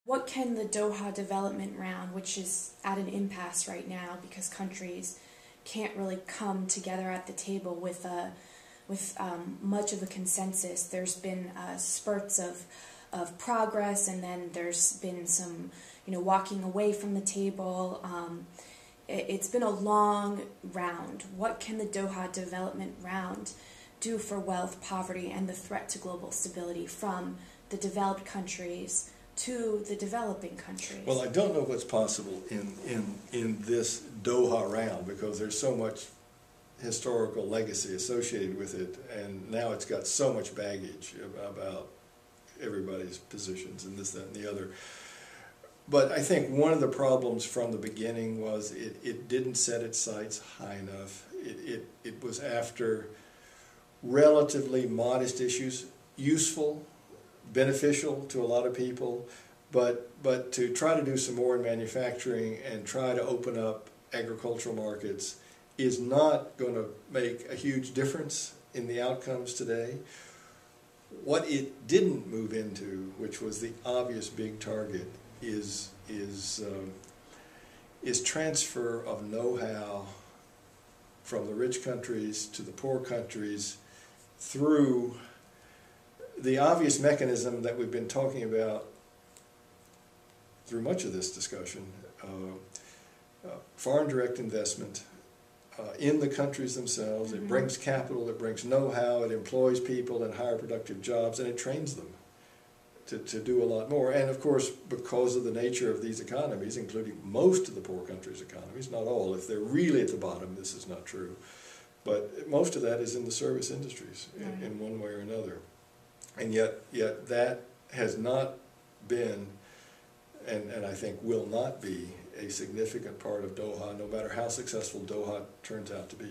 What can the Doha development round, which is at an impasse right now because countries can't really come together at the table with much of a consensus. There's been spurts of progress, and then there's been some, walking away from the table. It's been a long round. What can the Doha development round do for wealth, poverty, and the threat to global stability from the developed countries to the developing countries? Well, I don't know what's possible in this Doha round, because there's so much historical legacy associated with it, and now it's got so much baggage about everybody's positions and this, that, and the other. But I think one of the problems from the beginning was it didn't set its sights high enough. It was after relatively modest issues, useful, beneficial to a lot of people, but to try to do some more in manufacturing and try to open up agricultural markets is not going to make a huge difference in the outcomes today. What it didn't move into, which was the obvious big target, is transfer of know-how from the rich countries to the poor countries through the obvious mechanism that we've been talking about through much of this discussion, foreign direct investment in the countries themselves. It brings capital, it brings know-how, it employs people in higher productive jobs, and it trains them to do a lot more. And of course, because of the nature of these economies, including most of the poor countries' economies, not all, if they're really at the bottom, this is not true, but most of that is in the service industries in one way or another. And yet that has not been, and I think will not be, a significant part of Doha, no matter how successful Doha turns out to be.